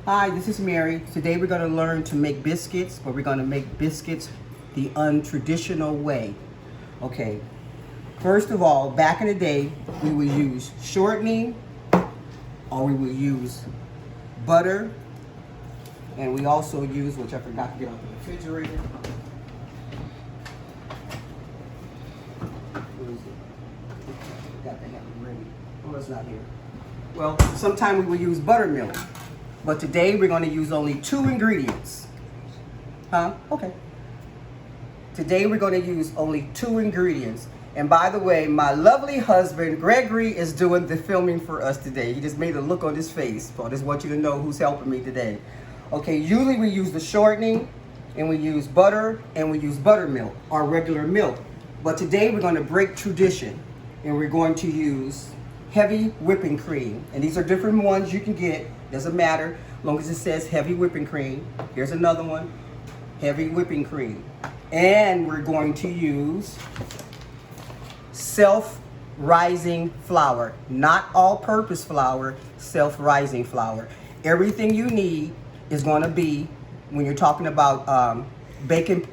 Hi, this is Mary. Today we're going to learn to make biscuits, but we're going to make biscuits the untraditional way. Okay, first of all, back in the day, we would use shortening or we would use butter, and we also use, which I forgot to get out the refrigerator. Where is it? Got to have it ready. Oh, it's not here. Well, sometimes we would use buttermilk. But today we're going to use only 2 ingredients. Okay. Today we're going to use only 2 ingredients. And by the way, my lovely husband, Gregory, is doing the filming for us today. He just made a look on his face. So I just want you to know who's helping me today. Okay, usually we use the shortening, and we use butter, and we use buttermilk, or regular milk. But today we're going to break tradition, and we're going to use heavy whipping cream. And these are different ones you can get. Doesn't matter, as long as it says heavy whipping cream. Here's another one, heavy whipping cream. And we're going to use self-rising flour, not all-purpose flour, self-rising flour. Everything you need is going to be, when you're talking about baking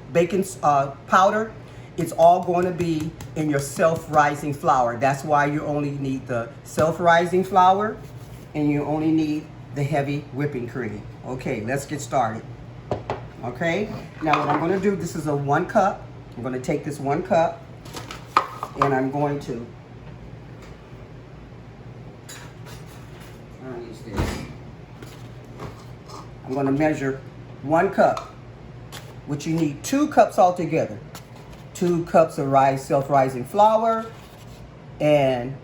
powder, it's all going to be in your self-rising flour. That's why you only need the self-rising flour, and you only need the heavy whipping cream. Okay, let's get started. Okay, now what I'm going to do, this is a 1 cup. I'm going to take this 1 cup, and I'm going to use this. I'm going to measure 1 cup, which you need 2 cups altogether. 2 cups of self-rising flour and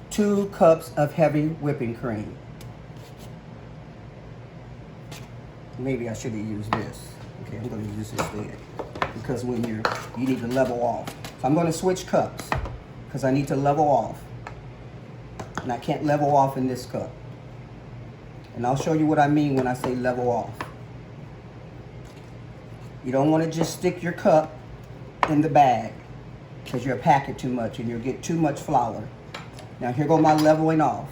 2 cups of heavy whipping cream. Maybe I should have used this. Okay, I'm going to use this instead, because when you need to level off. So I'm going to switch cups because I need to level off, and I can't level off in this cup. And I'll show you what I mean when I say level off. You don't want to just stick your cup in the bag because you'll pack it too much and you'll get too much flour. Now here go my leveling off.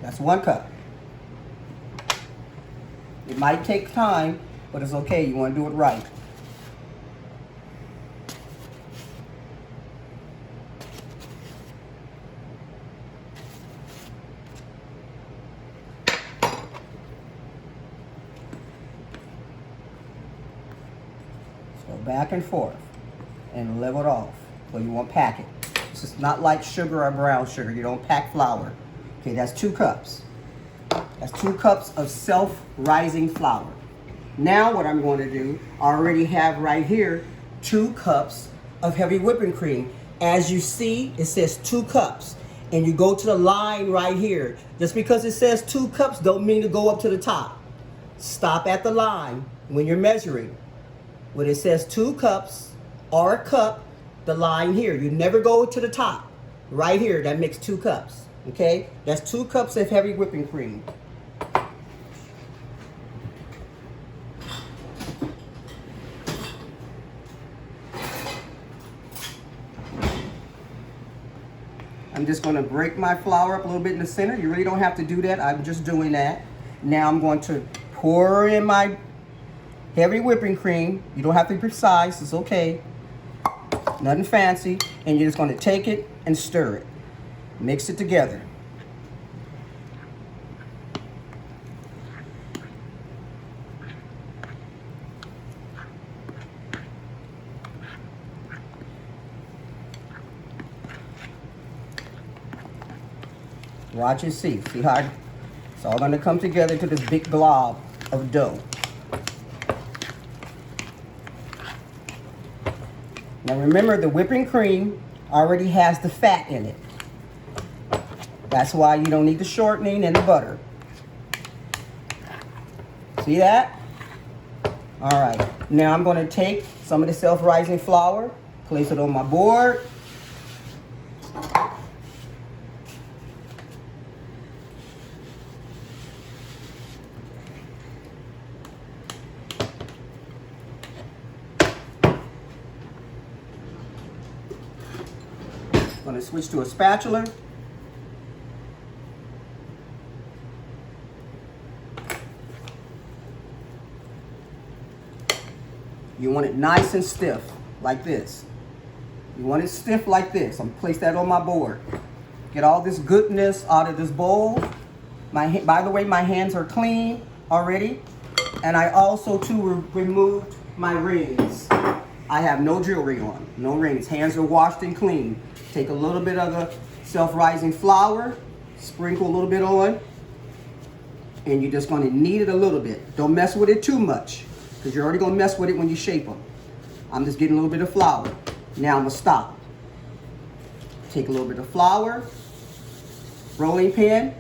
That's 1 cup. It might take time, but it's okay. You want to do it right. So back and forth and level it off. So you won't pack it. This is not like sugar or brown sugar. You don't pack flour. Okay, that's 2 cups. That's 2 cups of self-rising flour. Now what I'm going to do, I already have right here 2 cups of heavy whipping cream. As you see, it says 2 cups. And you go to the line right here. Just because it says 2 cups don't mean to go up to the top. Stop at the line when you're measuring. When it says 2 cups or a cup, the line here. You never go to the top. Right here, that makes 2 cups. Okay, that's 2 cups of heavy whipping cream. I'm just going to break my flour up a little bit in the center. You really don't have to do that. I'm just doing that. Now I'm going to pour in my heavy whipping cream. You don't have to be precise. It's okay. Nothing fancy. And you're just going to take it and stir it. Mix it together. Watch and see. See how it's all going to come together to this big glob of dough. Now remember, the whipping cream already has the fat in it. That's why you don't need the shortening and the butter. See that? All right. Now I'm going to take some of the self-rising flour, place it on my board. going to switch to a spatula. You want it nice and stiff, like this. You want it stiff like this. I'm gonna place that on my board. Get all this goodness out of this bowl. By the way, my hands are clean already. And I also too removed my rings. I have no jewelry on, no rings. Hands are washed and clean. Take a little bit of the self-rising flour, sprinkle a little bit on, and you're just gonna knead it a little bit. Don't mess with it too much, because you're already gonna mess with it when you shape them. I'm just getting a little bit of flour. Now I'm gonna stop. Take a little bit of flour, rolling pin,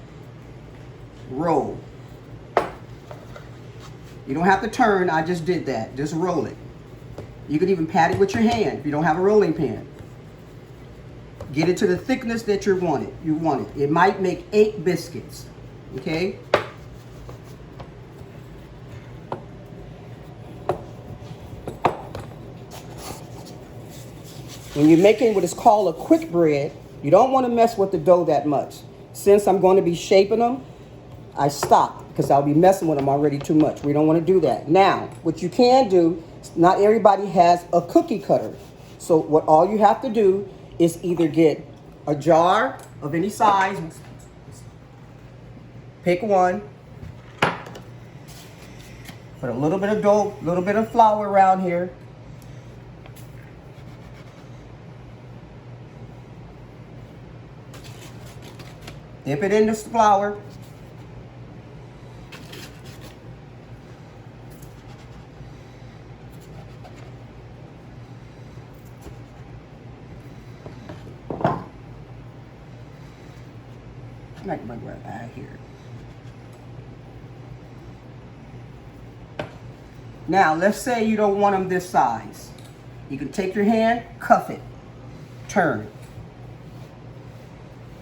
roll. You don't have to turn, I just did that. Just roll it. You can even pat it with your hand if you don't have a rolling pin. Get it to the thickness that you want it. It might make 8 biscuits, okay? When you're making what is called a quick bread, you don't want to mess with the dough that much. Since I'm going to be shaping them, I stop because I'll be messing with them already too much. We don't want to do that. Now, what you can do, not everybody has a cookie cutter. So what all you have to do is either get a jar of any size, pick one, put a little bit of dough, a little bit of flour around here. Dip it in this flour. I might grab that here. Now, let's say you don't want them this size. You can take your hand, cuff it, turn.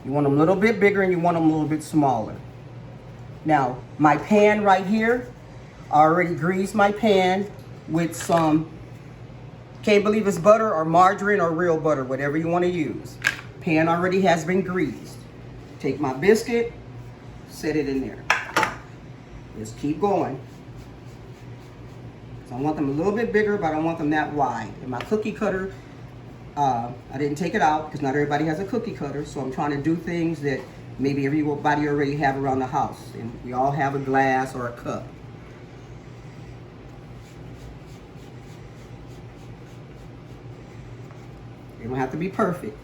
You want them a little bit bigger and you want them a little bit smaller. Now, my pan right here, I already greased my pan with some, can't believe it's butter or margarine or real butter, whatever you want to use. Pan already has been greased. Take my biscuit, set it in there. Just keep going. So I want them a little bit bigger, but I don't want them that wide. And my cookie cutter, I didn't take it out because not everybody has a cookie cutter. So I'm trying to do things that maybe everybody already have around the house. And we all have a glass or a cup. They don't have to be perfect.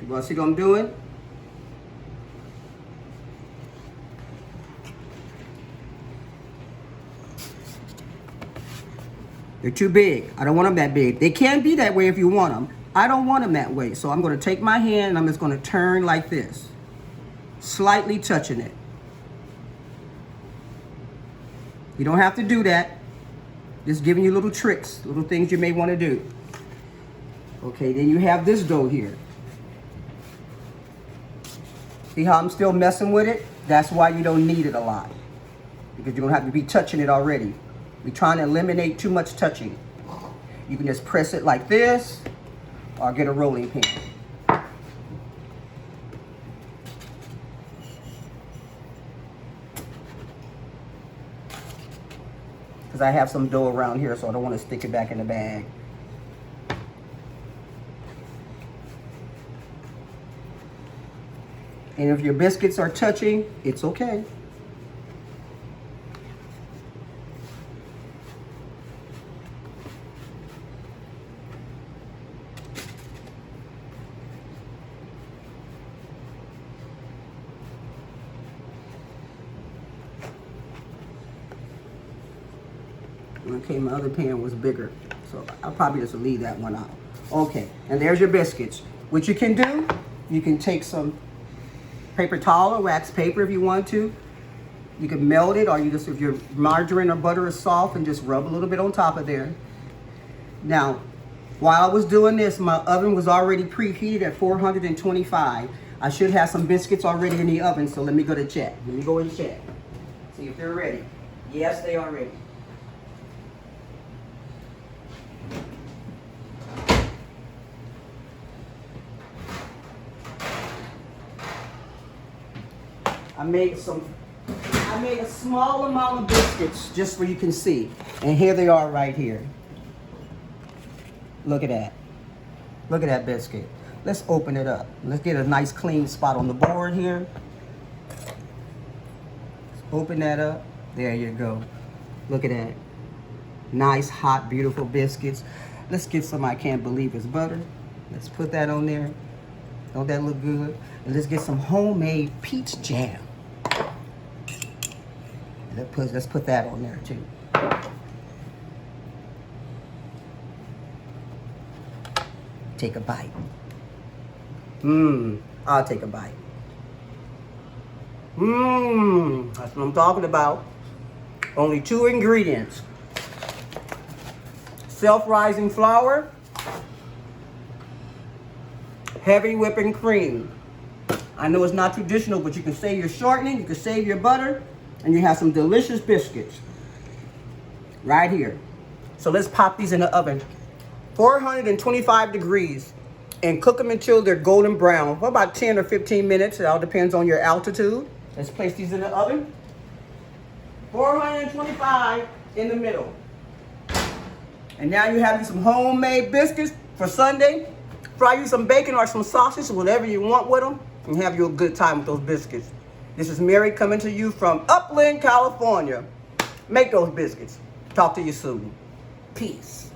You want to see what I'm doing? They're too big. I don't want them that big. They can be that way if you want them. I don't want them that way. So I'm going to take my hand and I'm just going to turn like this. Slightly touching it. You don't have to do that. Just giving you little tricks, little things you may want to do. Okay, then you have this dough here. See how I'm still messing with it? That's why you don't need it a lot. Because you don't have to be touching it already. We're trying to eliminate too much touching. You can just press it like this or get a rolling pin. Because I have some dough around here, so I don't want to stick it back in the bag. And if your biscuits are touching, it's okay. Okay, my other pan was bigger, so I'll probably just leave that one out. Okay, and there's your biscuits. What you can do, you can take some paper towel or wax paper if you want to. You can melt it, or you just, if your margarine or butter is soft, and just rub a little bit on top of there. Now, while I was doing this, my oven was already preheated at 425. I should have some biscuits already in the oven, so let me go to check. Let me go and check. See if they're ready. Yes, they are ready. I made a small amount of biscuits just so you can see. And here they are right here. Look at that. Look at that biscuit. Let's open it up. Let's get a nice clean spot on the board here. Let's open that up. There you go. Look at that. Nice, hot, beautiful biscuits. Let's get some I can't believe it's butter. Let's put that on there. Don't that look good? And let's get some homemade peach jam. Let's put that on there too. Take a bite. I'll take a bite. That's what I'm talking about. Only 2 ingredients. Self-rising flour, heavy whipping cream. I know it's not traditional, but you can save your shortening, you can save your butter, and you have some delicious biscuits right here. So let's pop these in the oven. 425 degrees, and cook them until they're golden brown for about 10 or 15 minutes. It all depends on your altitude. Let's place these in the oven. 425 in the middle. And now you have some homemade biscuits for Sunday. Fry you some bacon or some sausage, whatever you want with them, and have you a good time with those biscuits. This is Mary coming to you from Upland, California. Make those biscuits. Talk to you soon. Peace.